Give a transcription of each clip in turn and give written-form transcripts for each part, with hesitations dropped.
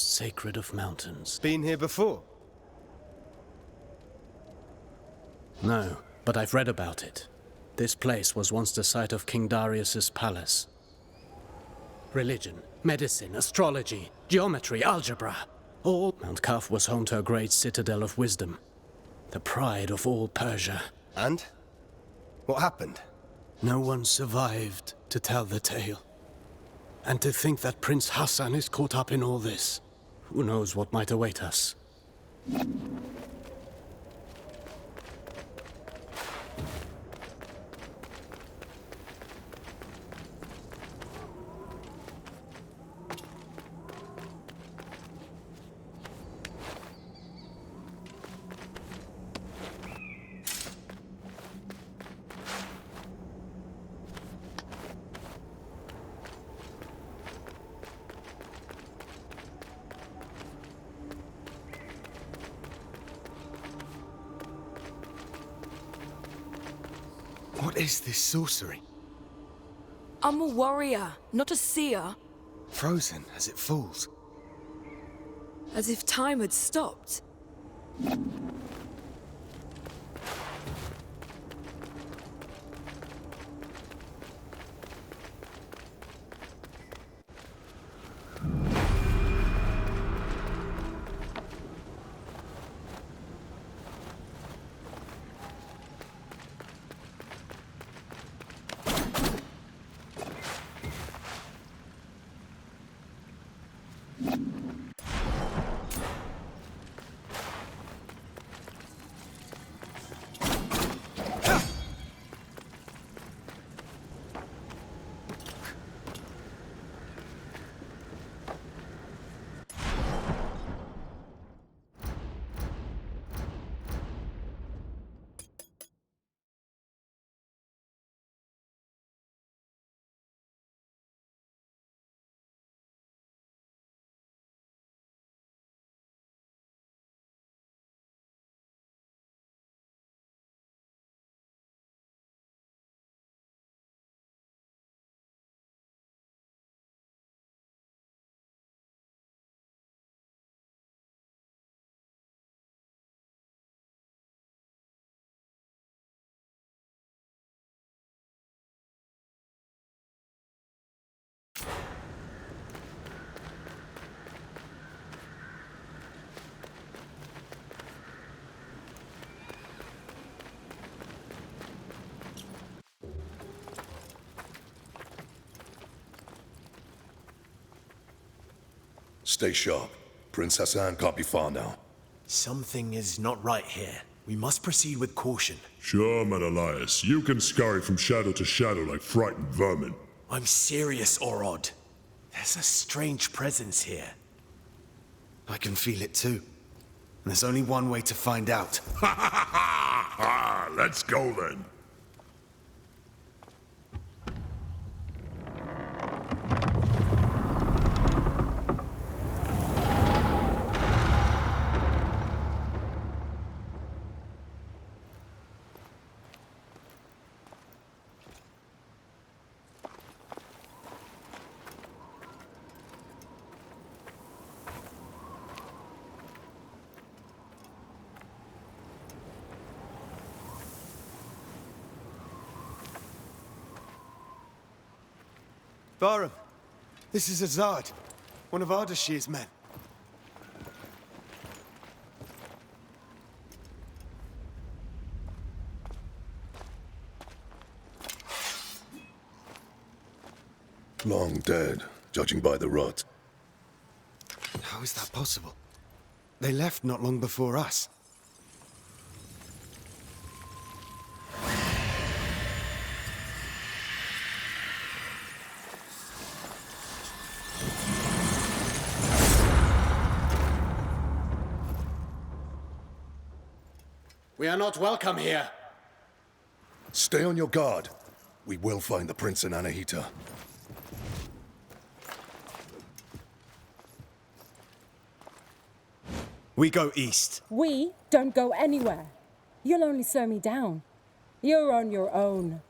most sacred of mountains. Been here before? No, but I've read about it. This place was once the site of King Darius's palace. Religion, medicine, astrology, geometry, algebra. All Mount Kaf was home to a great citadel of wisdom. The pride of all Persia. And? What happened? No one survived to tell the tale. And to think that Prince Hassan is caught up in all this. Who knows what might await us? What is this sorcery? I'm a warrior, not a seer. Frozen as it falls. As if time had stopped. Stay sharp. Prince Hassan can't be far now. Something is not right here. We must proceed with caution. Sure, Menelaus. You can scurry from shadow to shadow like frightened vermin. I'm serious, Orod. There's a strange presence here. I can feel it too. And there's only one way to find out. Ha ha ha ha! Let's go then. Bahram, this is Azad, one of Ardashir's men. Long dead, judging by the rot. How is that possible? They left not long before us. We are not welcome here. Stay on your guard. We will find the Prince and Anahita. We go east. We don't go anywhere. You'll only slow me down. You're on your own.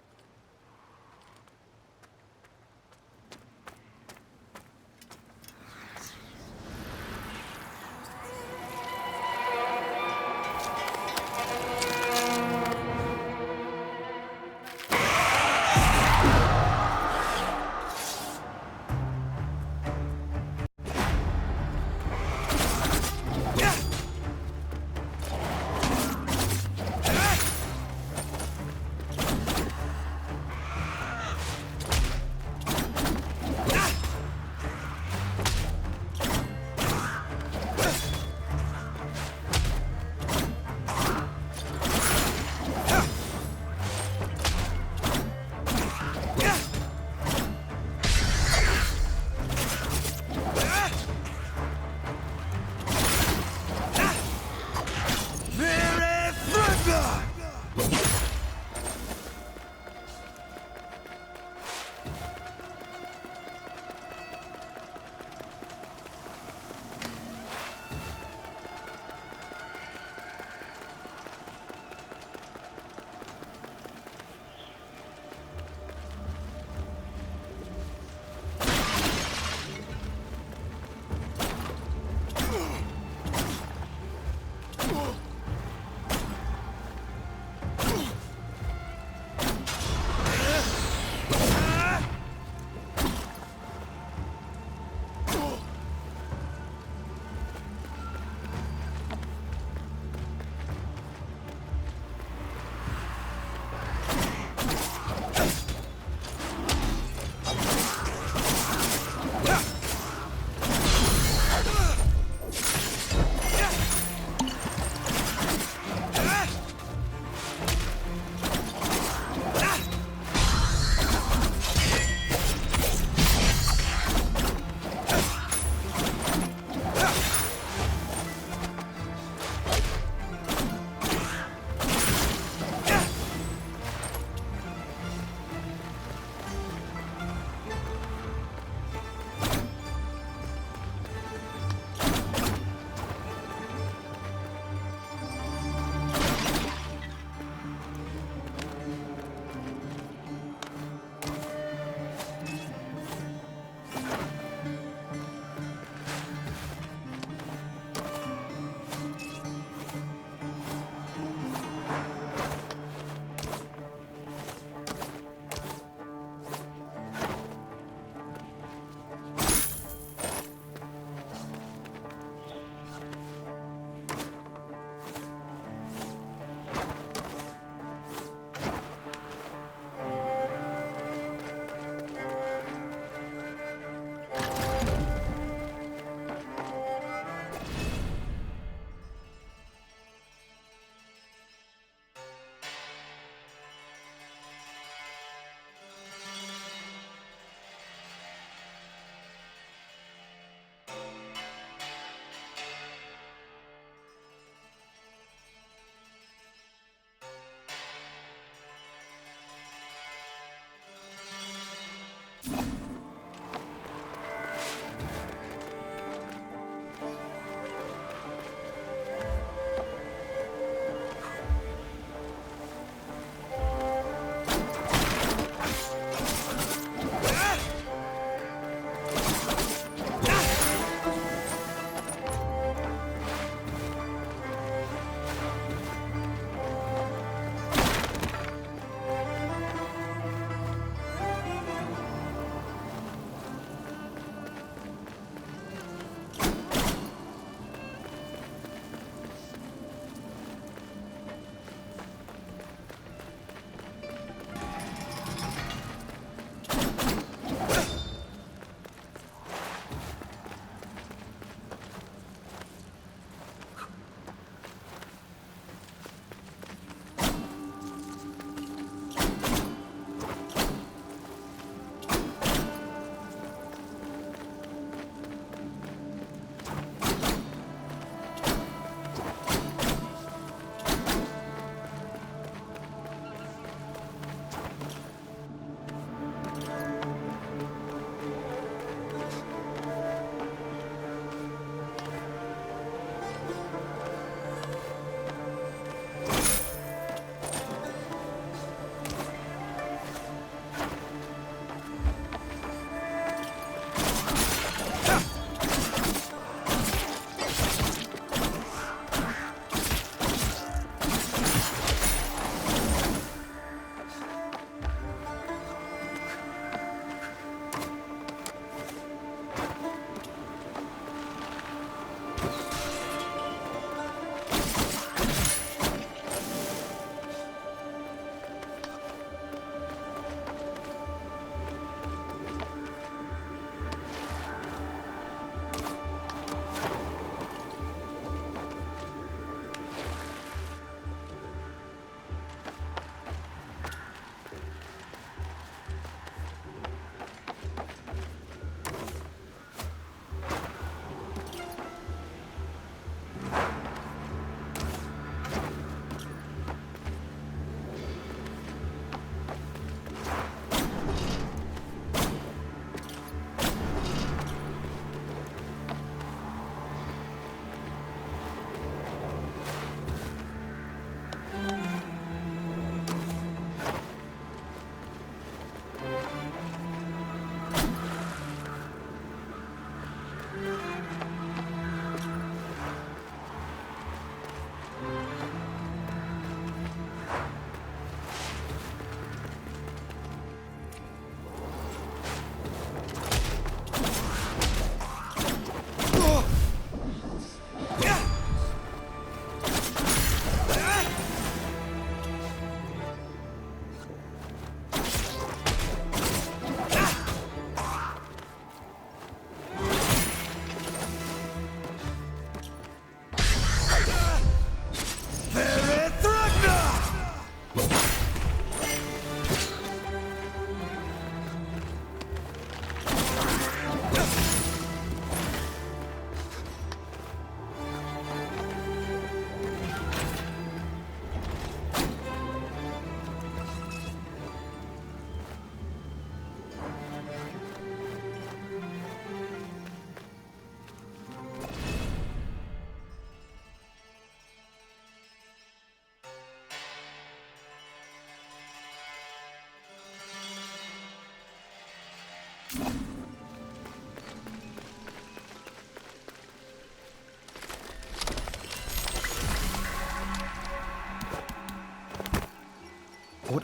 What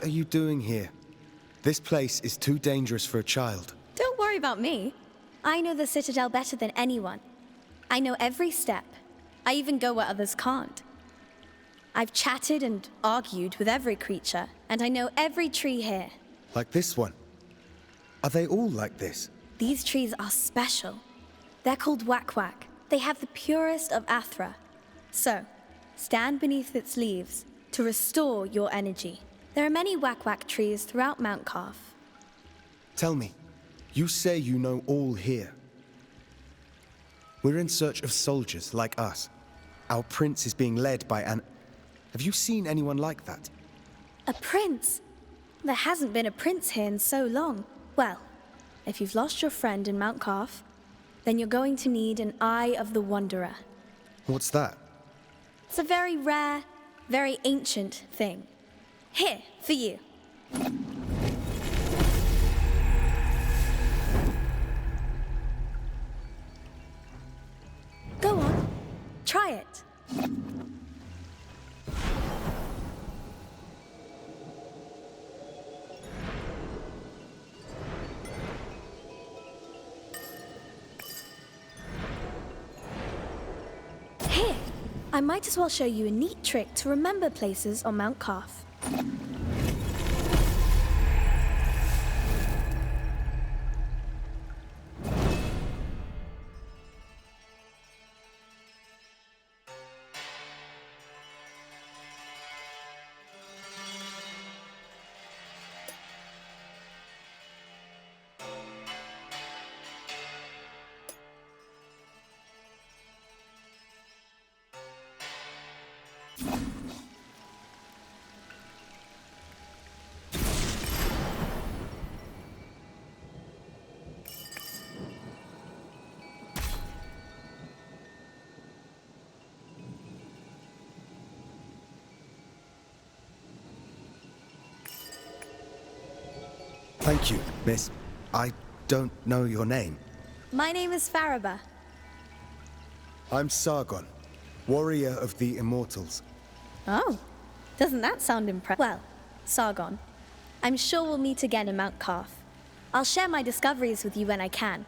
are you doing here? This place is too dangerous for a child. Don't worry about me. I know the Citadel better than anyone. I know every step. I even go where others can't. I've chatted and argued with every creature, and I know every tree here. Like this one. Are they all like this? These trees are special. They're called Wak-Wak. They have the purest of Athra. So, stand beneath its leaves to restore your energy. There are many Wak-Wak trees throughout Mount Calf. Tell me, you say you know all here. We're in search of soldiers like us. Our prince is being led by an... Have you seen anyone like that? A prince? There hasn't been a prince here in so long. Well, if you've lost your friend in Mount Calf, then you're going to need an Eye of the Wanderer. What's that? It's a very rare, very ancient thing. Here, for you. Go on, try it. Here, I might as well show you a neat trick to remember places on Mount Calf. Thank you, miss. I don't know your name. My name is Faraba. I'm Sargon, warrior of the Immortals. Oh, doesn't that sound impressive? Well, Sargon, I'm sure we'll meet again in Mount Calf. I'll share my discoveries with you when I can,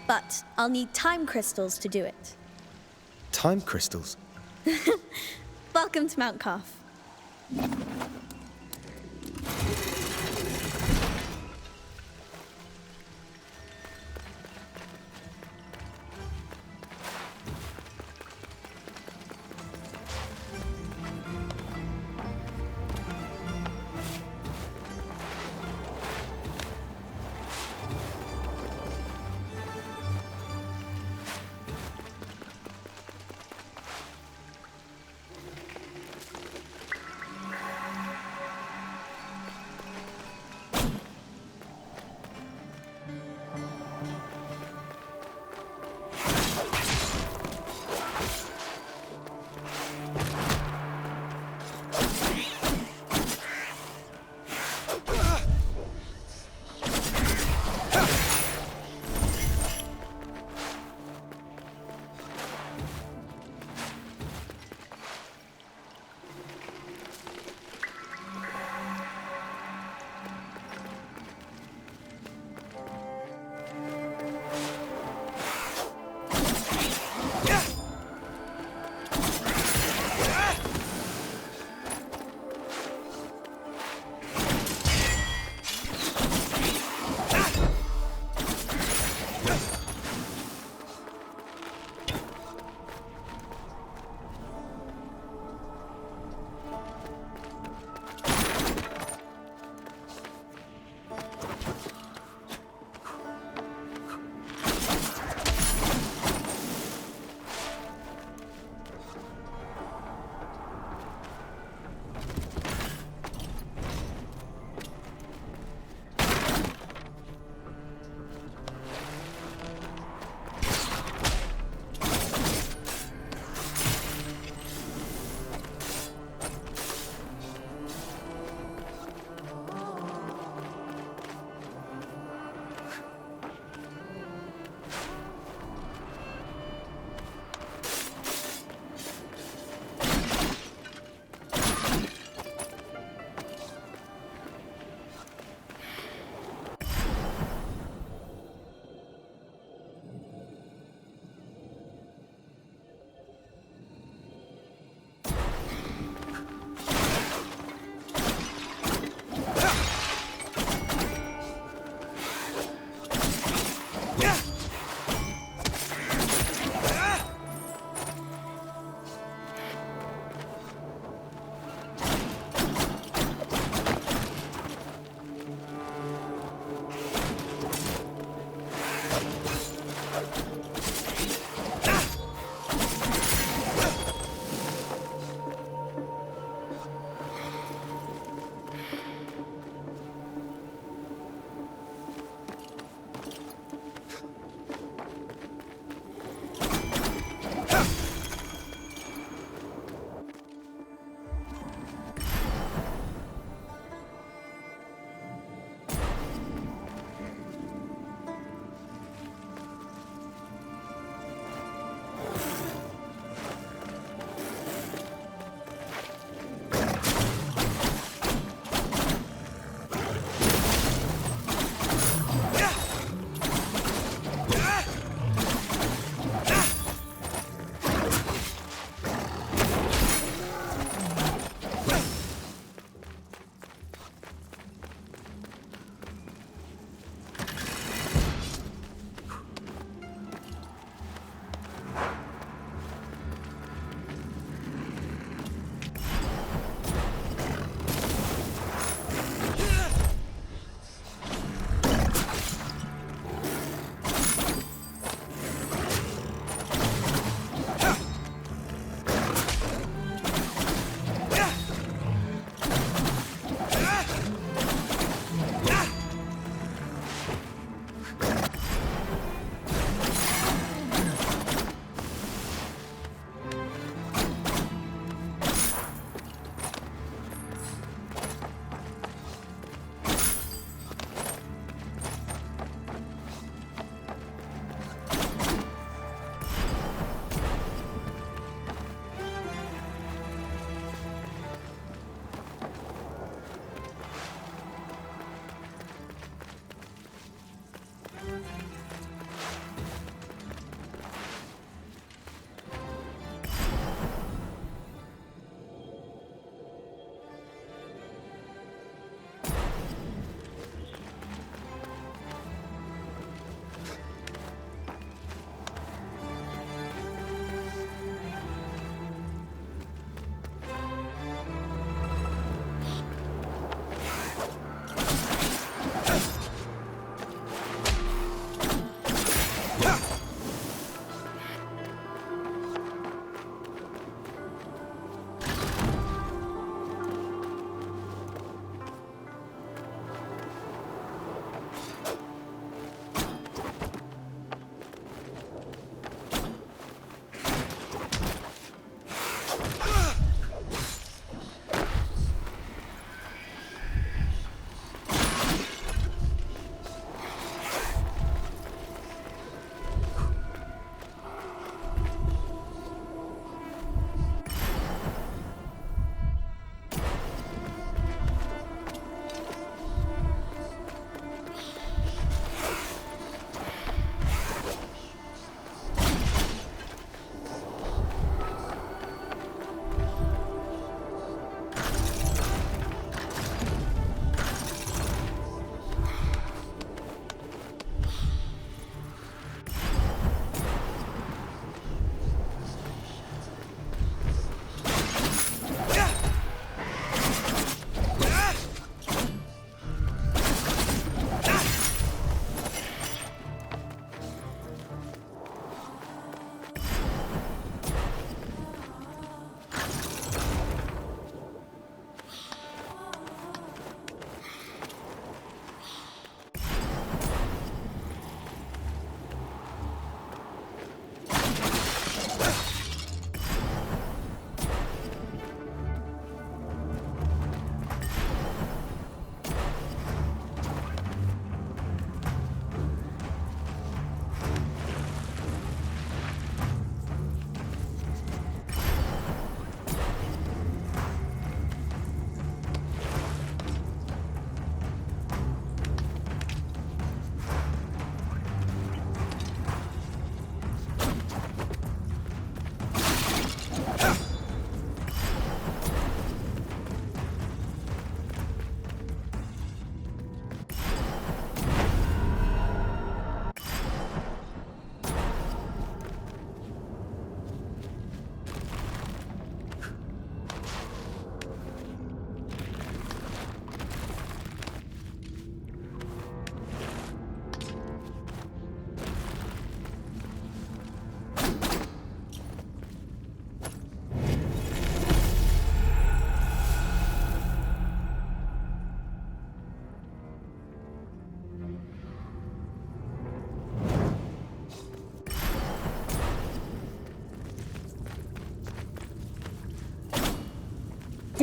but I'll need time crystals to do it. Time crystals? Welcome to Mount Calf.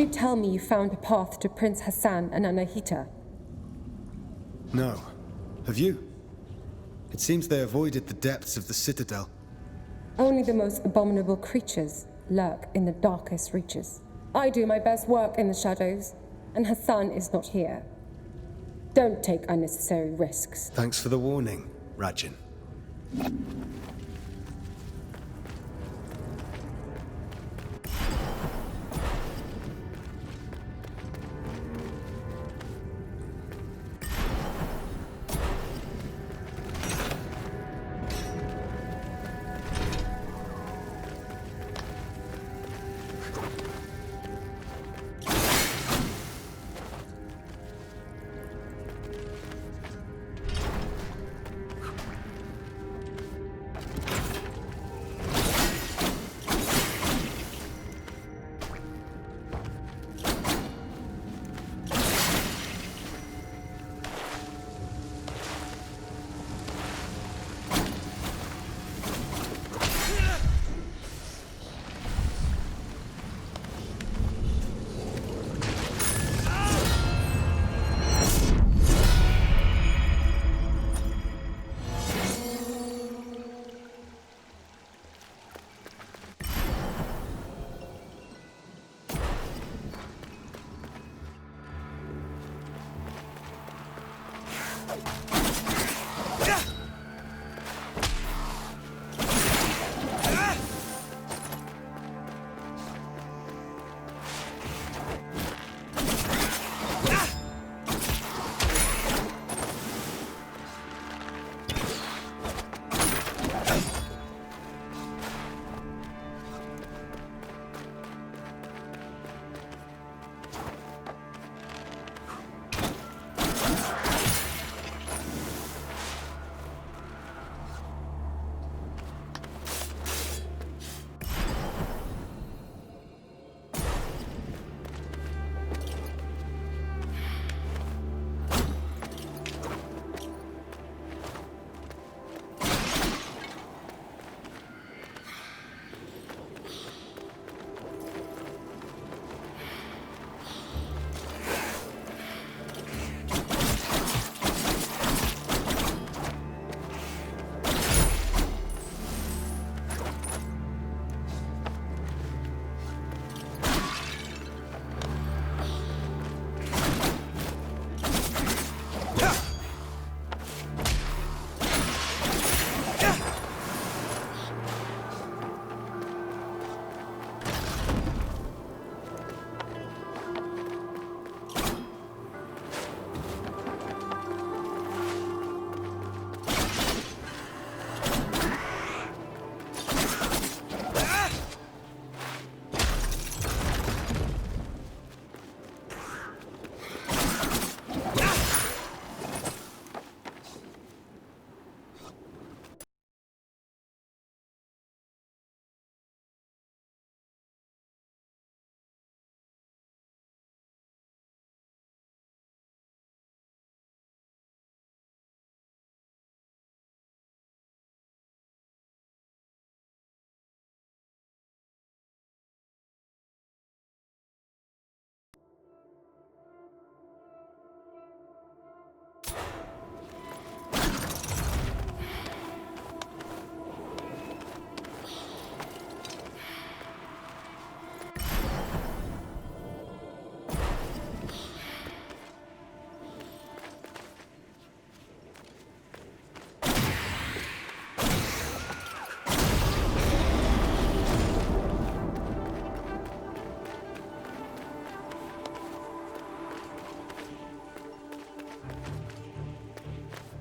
did tell me you found a path to Prince Hassan and Anahita. No. Have you? It seems they avoided the depths of the citadel. Only the most abominable creatures lurk in the darkest reaches. I do my best work in the shadows, and Hassan is not here. Don't take unnecessary risks. Thanks for the warning, Rajin.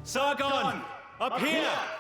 Sargon! Up here!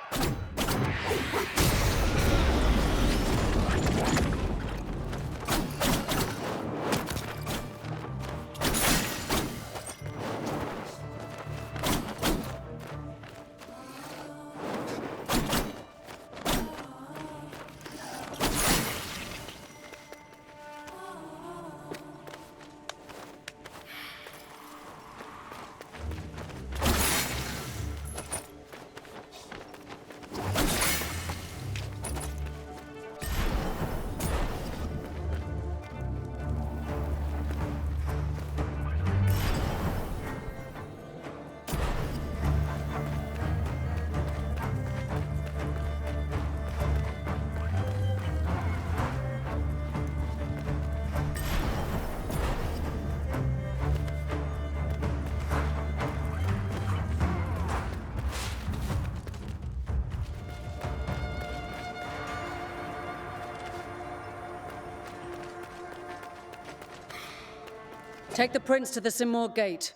Take the prince to the Simor gate.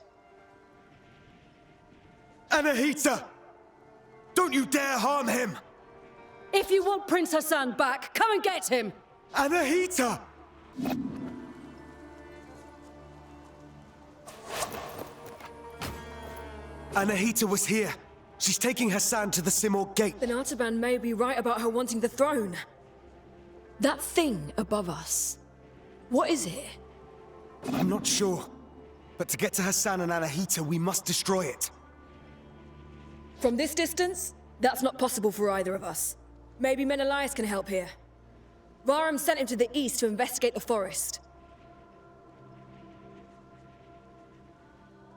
Anahita! Don't you dare harm him! If you want Prince Hassan back, come and get him! Anahita! Anahita was here. She's taking Hassan to the Simor gate. Then Artaban may be right about her wanting the throne. That thing above us. What is it? I'm not sure. But to get to Hassan and Anahita, we must destroy it. From this distance, that's not possible for either of us. Maybe Menelaus can help here. Varam sent him to the east to investigate the forest.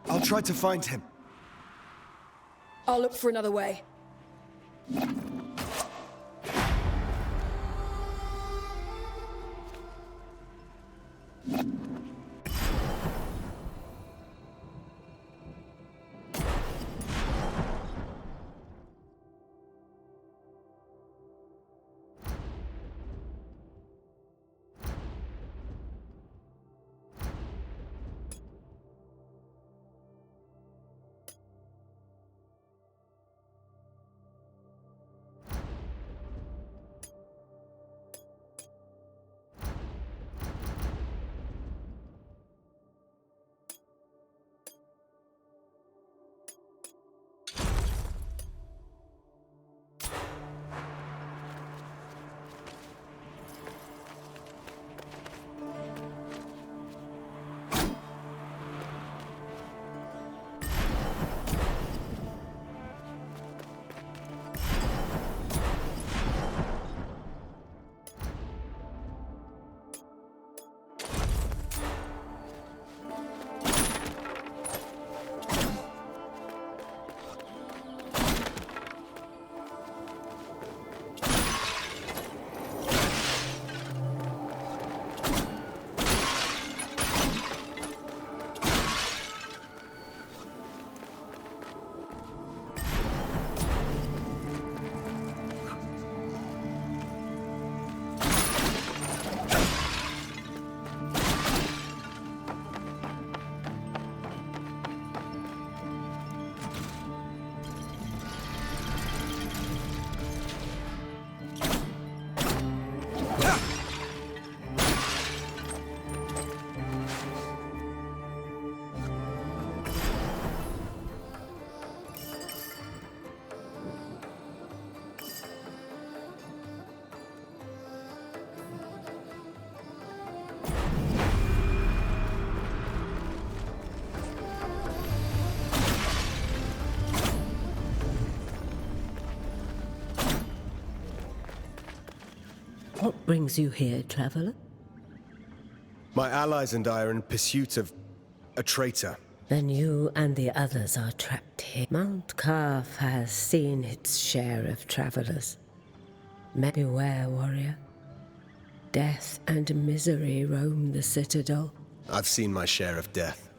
I'll try to find him. I'll look for another way. What brings you here, traveler? My allies and I are in pursuit of a traitor. Then you and the others are trapped here. Mount Kaf has seen its share of travelers. Beware, warrior. Death and misery roam the citadel. I've seen my share of death.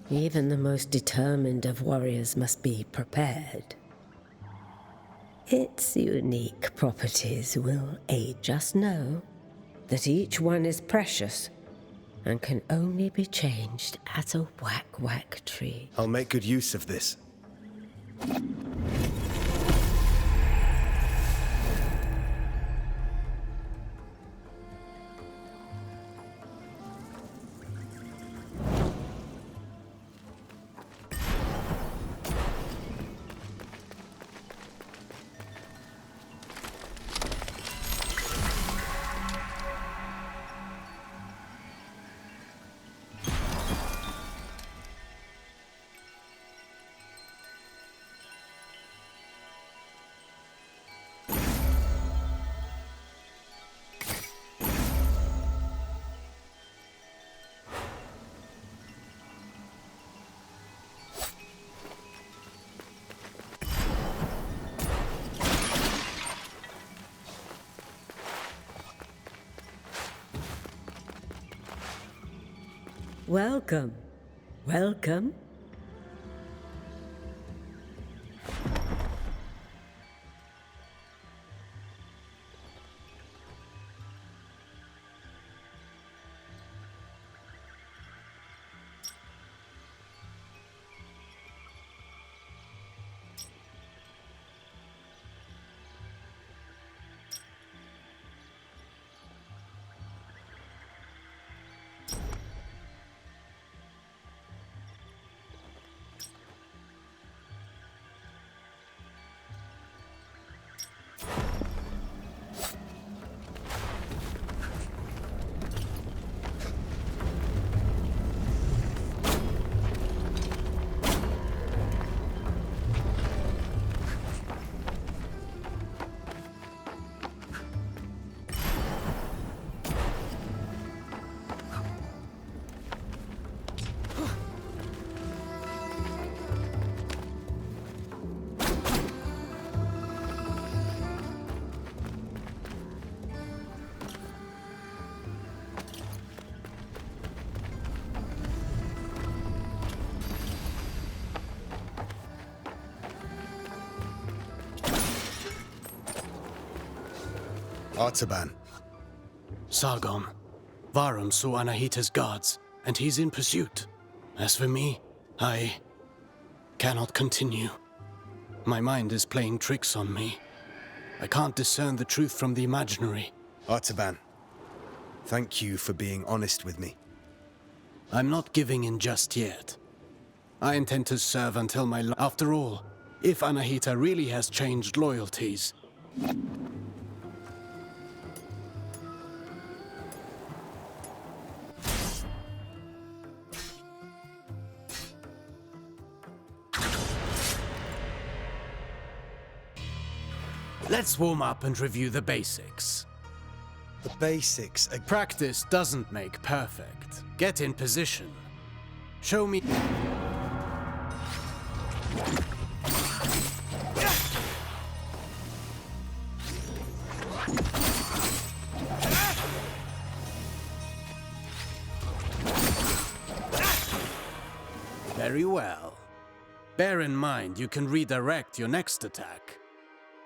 Even the most determined of warriors must be prepared. Its unique properties will aid. Just know that each one is precious and can only be changed at a whack-whack tree. I'll make good use of this. Welcome. Welcome. Artaban. Sargon. Varum saw Anahita's guards, and he's in pursuit. As for me, I cannot continue. My mind is playing tricks on me. I can't discern the truth from the imaginary. Artaban, thank you for being honest with me. I'm not giving in just yet. I intend to serve until my After all, if Anahita really has changed loyalties... Let's warm up and review the basics. The basics are... Practice doesn't make perfect. Get in position. Show me... Very well. Bear in mind you can redirect your next attack.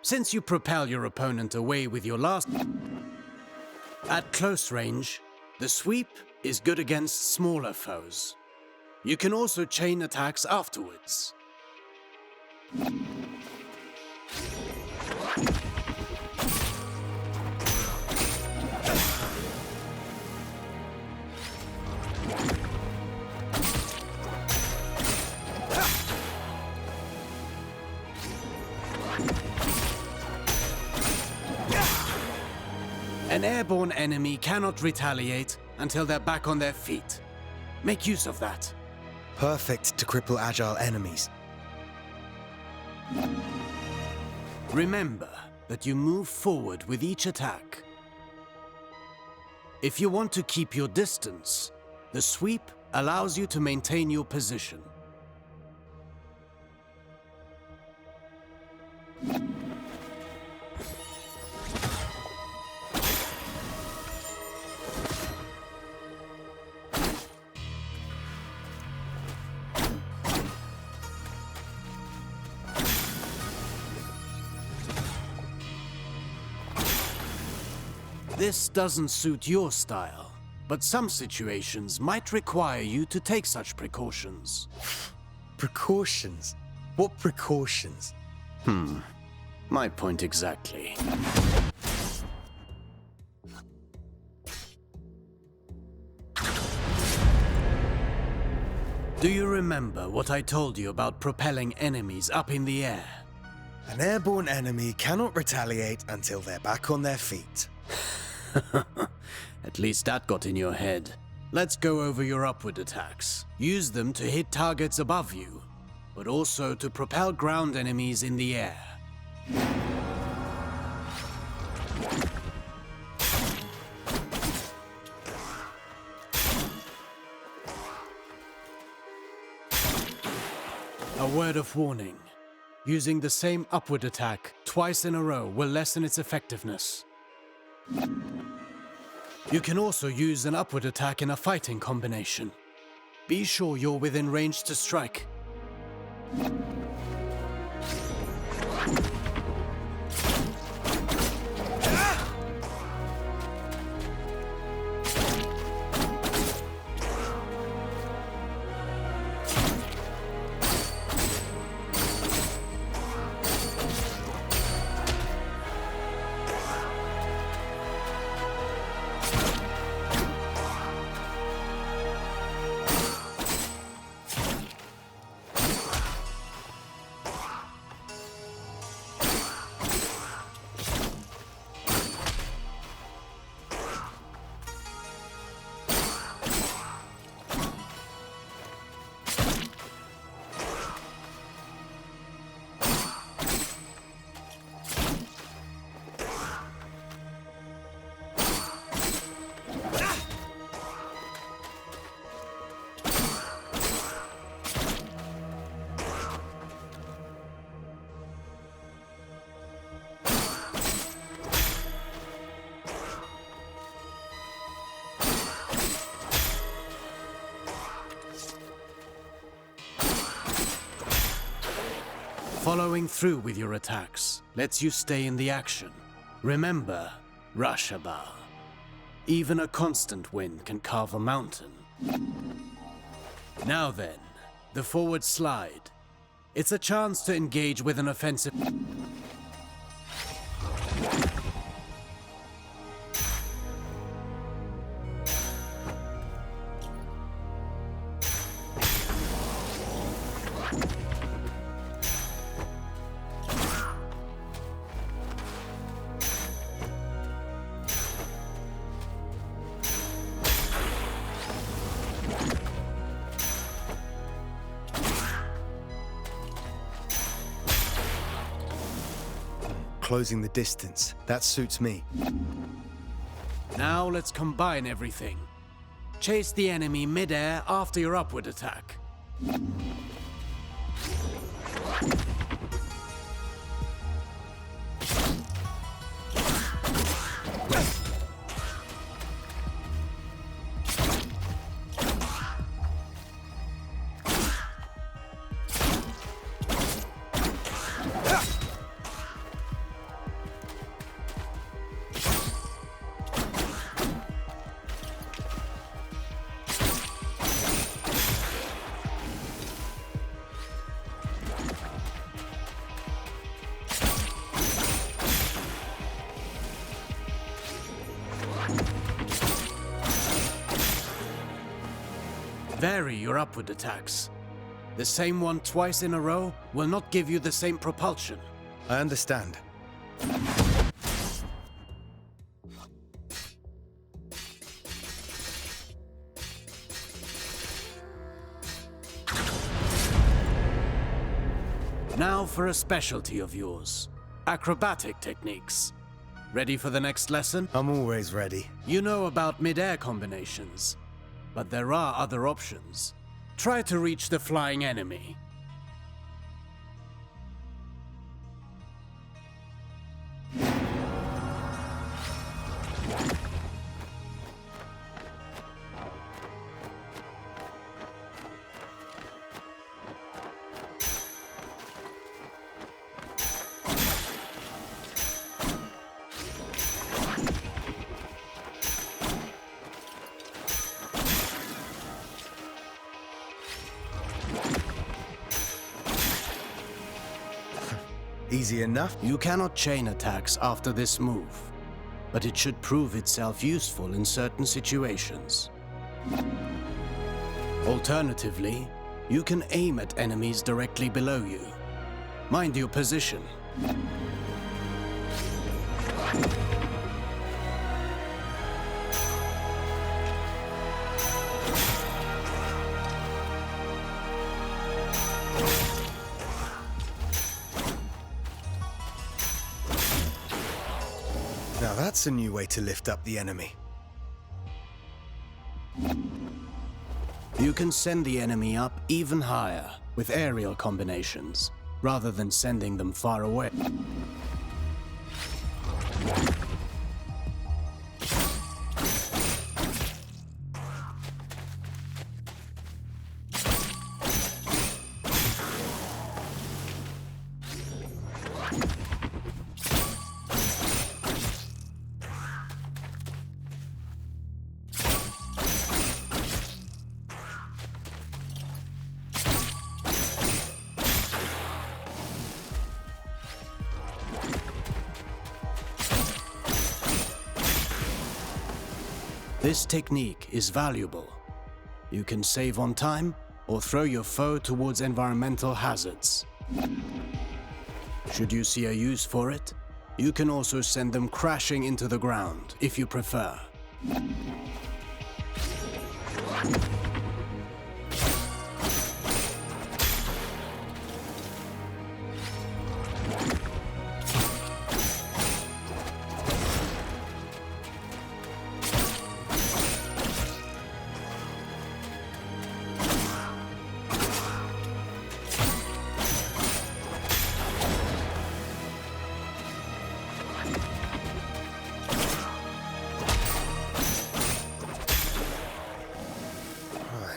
Since you propel your opponent away with your last... At close range, the sweep is good against smaller foes. You can also chain attacks afterwards. An airborne enemy cannot retaliate until they're back on their feet. Make use of that. perfect to cripple agile enemies. Remember that you move forward with each attack. If you want to keep your distance, the sweep allows you to maintain your position. This doesn't suit your style, but some situations might require you to take such precautions. Precautions? What precautions? My point exactly. Do you remember what I told you about propelling enemies up in the air? An airborne enemy cannot retaliate until they're back on their feet. At least that got in your head. Let's go over your upward attacks. Use them to hit targets above you, but also to propel ground enemies in the air. A word of warning. Using the same upward attack twice in a row will lessen its effectiveness. You can also use an upward attack in a fighting combination. Be sure you're within range to strike. Following through with your attacks lets you stay in the action. Remember, Rashaba. Even a constant wind can carve a mountain. Now then, the forward slide. It's a chance to engage with an offensive... Closing the distance. That suits me. Now let's combine everything. Chase the enemy mid-air after your upward attack. Vary your upward attacks. The same one twice in a row will not give you the same propulsion. I understand. Now for a specialty of yours. Acrobatic techniques. Ready for the next lesson? I'm always ready. You know about mid-air combinations, but there are other options. Try to reach the flying enemy. Easy enough. You cannot chain attacks after this move, but it should prove itself useful in certain situations. Alternatively, you can aim at enemies directly below you. Mind your position. Now that's a new way to lift up the enemy. You can send the enemy up even higher with aerial combinations, rather than sending them far away. This technique is valuable. You can save on time or throw your foe towards environmental hazards. Should you see a use for it, you can also send them crashing into the ground if you prefer.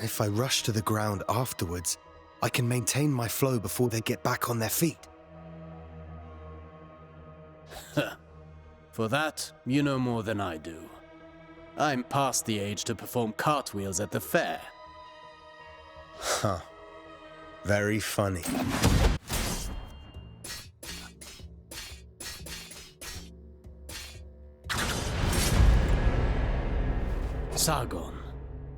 If I rush to the ground afterwards, I can maintain my flow before they get back on their feet. For that, you know more than I do. I'm past the age to perform cartwheels at the fair. Huh. Very funny. Sargon,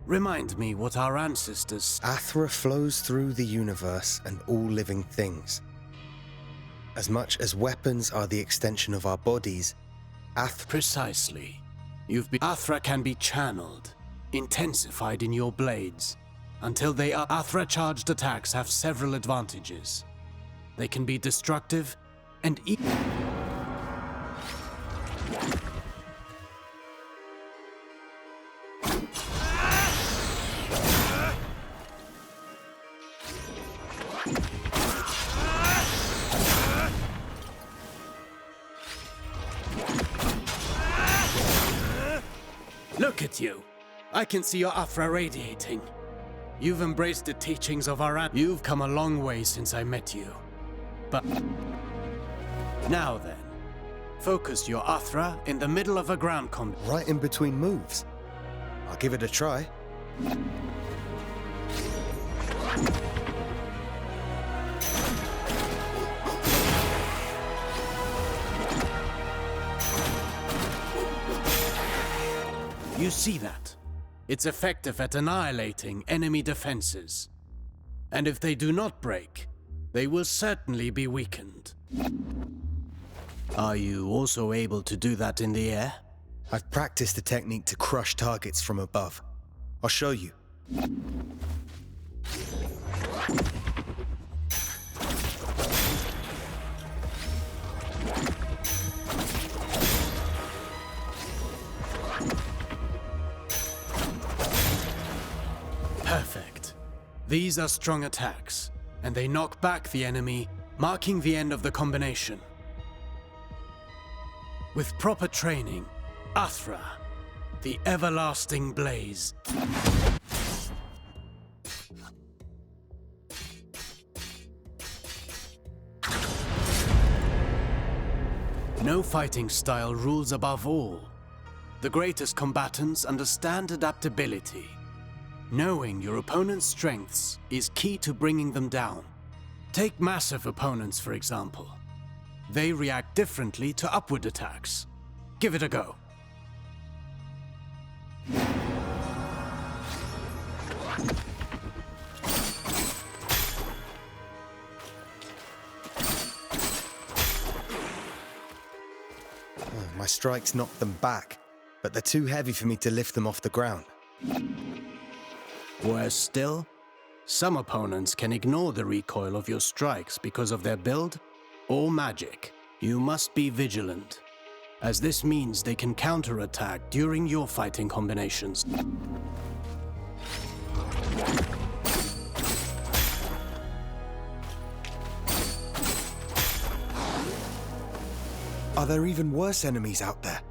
remind me what our ancestors... Athra flows through the universe and all living things. As much as weapons are the extension of our bodies, Precisely. Athra can be channeled, intensified in your blades. Until they are... Athra-charged attacks have several advantages. They can be destructive and... Look at you! I can see your Athra radiating. You've embraced the teachings of You've come a long way since I met you. But... Now then, focus your Athra in the middle of a ground combat. right in between moves. I'll give it a try. You see that? It's effective at annihilating enemy defenses. And if they do not break, they will certainly be weakened. Are you also able to do that in the air? I've practiced the technique to crush targets from above. I'll show you. Perfect. These are strong attacks, and they knock back the enemy, marking the end of the combination. With proper training, Athra, the everlasting blaze. No fighting style rules above all. The greatest combatants understand adaptability. Knowing your opponent's strengths is key to bringing them down. Take massive opponents, for example. They react differently to upward attacks. Give it a go. My strikes knocked them back, but they're too heavy for me to lift them off the ground. Worse still, some opponents can ignore the recoil of your strikes because of their build or magic. You must be vigilant, as this means they can counterattack during your fighting combinations. Are there even worse enemies out there?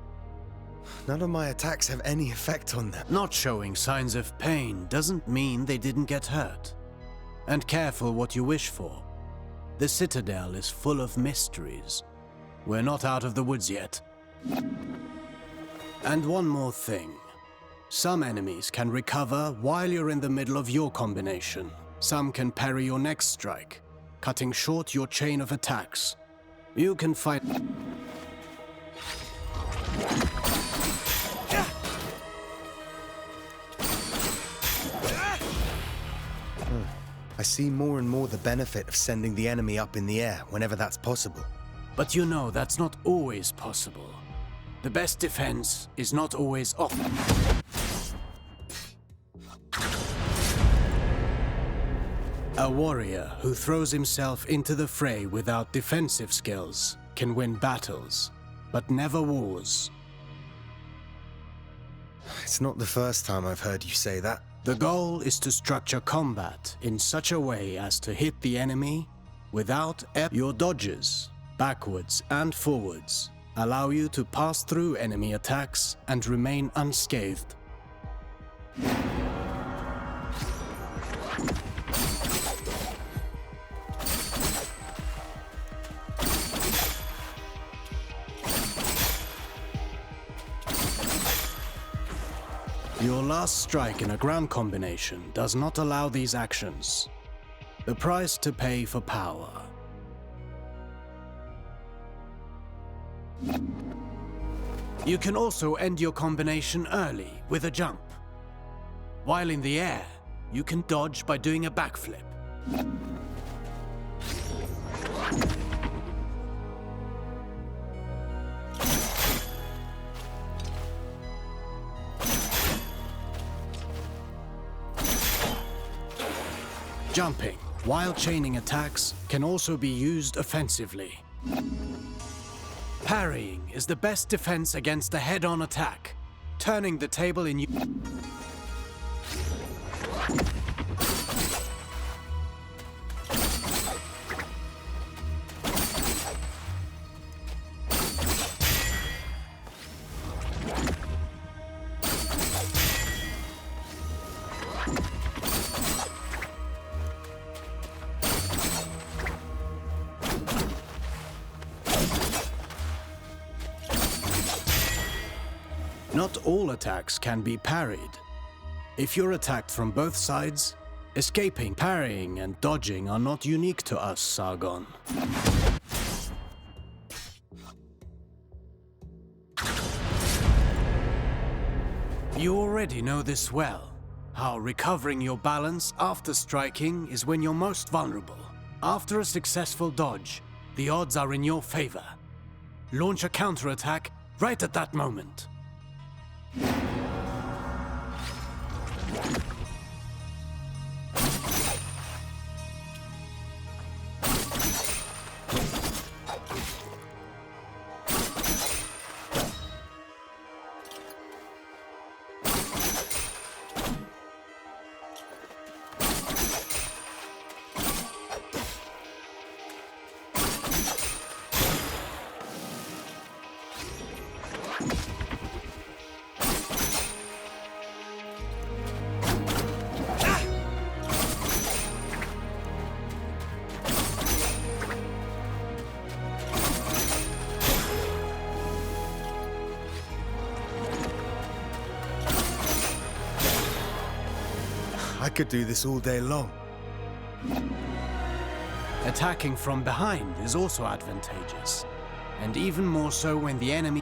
None of my attacks have any effect on them. Not showing signs of pain doesn't mean they didn't get hurt. And careful what you wish for. The Citadel is full of mysteries. We're not out of the woods yet. And one more thing. Some enemies can recover while you're in the middle of your combination. Some can parry your next strike, cutting short your chain of attacks. You can fight... I see more and more the benefit of sending the enemy up in the air whenever that's possible. But you know that's not always possible. The best defense is not always off. A warrior who throws himself into the fray without defensive skills can win battles, but never wars. It's not the first time I've heard you say that. The goal is to structure combat in such a way as to hit the enemy without your dodges, backwards and forwards, allow you to pass through enemy attacks and remain unscathed. Your last strike in a ground combination does not allow these actions. The price to pay for power. You can also end your combination early with a jump. While in the air, you can dodge by doing a backflip. Jumping, while chaining attacks, can also be used offensively. Parrying is the best defense against a head-on attack, turning the table in. Not all attacks can be parried. If you're attacked from both sides, escaping, parrying, and dodging are not unique to us, Sargon. You already know this well, how recovering your balance after striking is when you're most vulnerable. After a successful dodge, the odds are in your favor. Launch a counterattack right at that moment. I could do this all day long. Attacking from behind is also advantageous, and even more so when the enemy...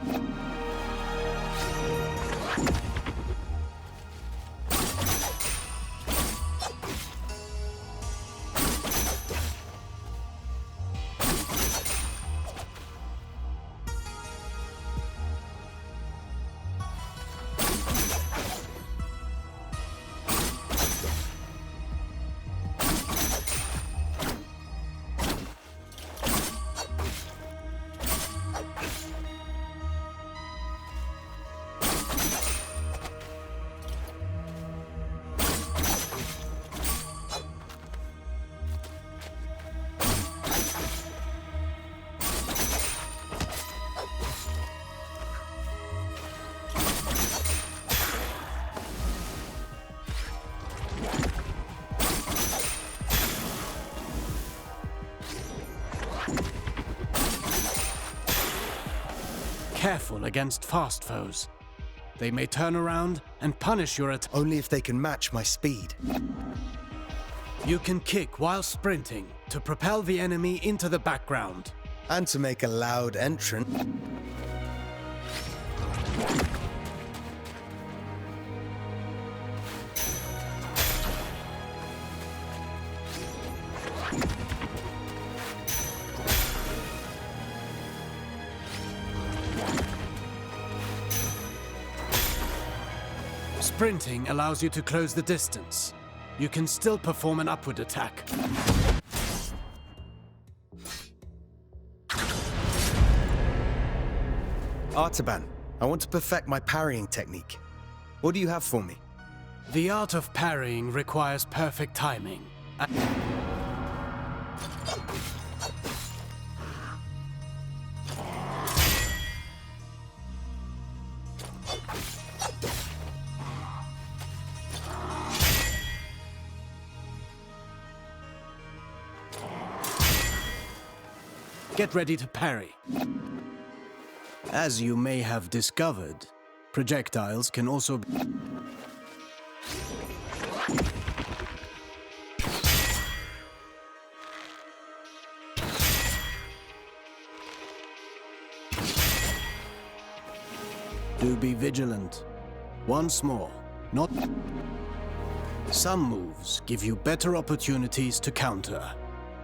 Careful against fast foes. They may turn around and punish your attack. Only if they can match my speed. You can kick while sprinting to propel the enemy into the background. And to make a loud entrance. Sprinting allows you to close the distance. You can still perform an upward attack. Artaban, I want to perfect my parrying technique. What do you have for me? The art of parrying requires perfect timing. Get ready to parry. As you may have discovered, projectiles can also be... Do be vigilant. Once more, not... Some moves give you better opportunities to counter.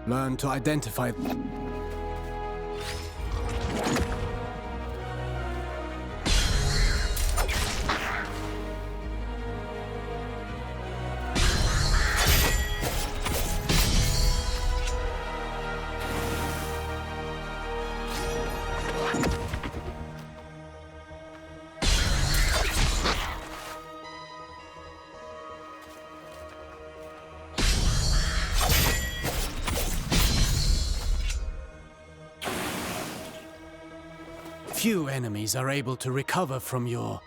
Learn to identify... Few enemies are able to recover from your...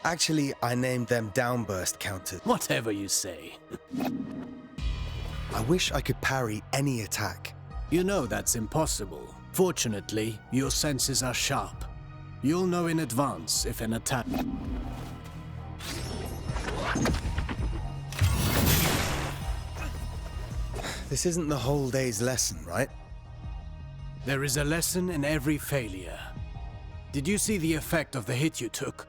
Actually, I named them downburst counters. Whatever you say. I wish I could parry any attack. You know that's impossible. Fortunately, your senses are sharp. You'll know in advance if an attack... This isn't the whole day's lesson, right? There is a lesson in every failure. Did you see the effect of the hit you took?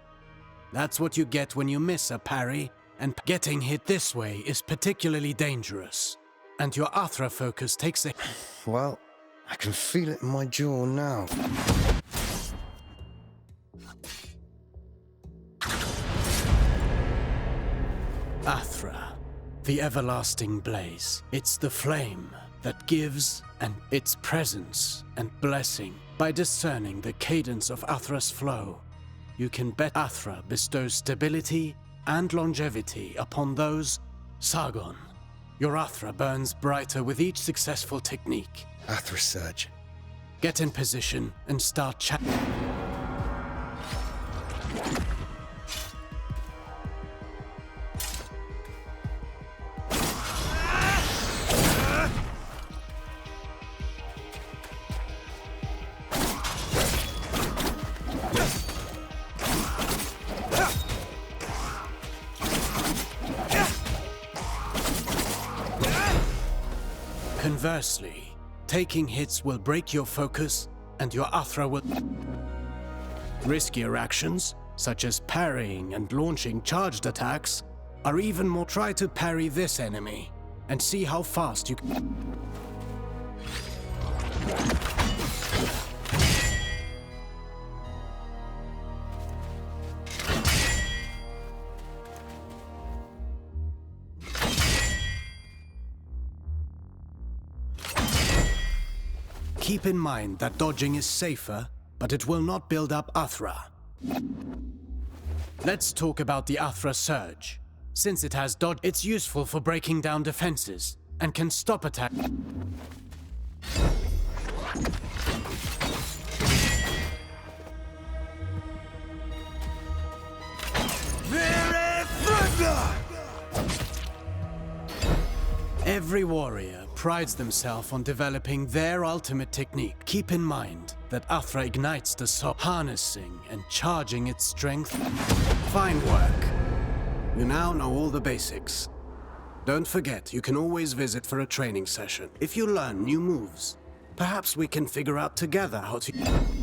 That's what you get when you miss a parry, and getting hit this way is particularly dangerous. And your Athra focus takes a... Well, I can feel it in my jaw now. Athra, the everlasting blaze. It's the flame that gives, and its presence and blessing. By discerning the cadence of Athra's flow, you can bet Athra bestows stability and longevity upon those... Sargon, your Athra burns brighter with each successful technique. Athra Surge. Get in position and start chatting. Conversely, taking hits will break your focus, and your Athra will... Riskier actions, such as parrying and launching charged attacks, are even more... Try to parry this enemy, and see how fast you can... Keep in mind that dodging is safer, but it will not build up Athra. Let's talk about the Athra Surge. Since it has dodge, it's useful for breaking down defenses, and can stop attack. Every warrior prides themselves on developing their ultimate technique. Keep in mind that Athra ignites the soul, harnessing and charging its strength. Fine work. You now know all the basics. Don't forget, you can always visit for a training session. If you learn new moves, perhaps we can figure out together how to...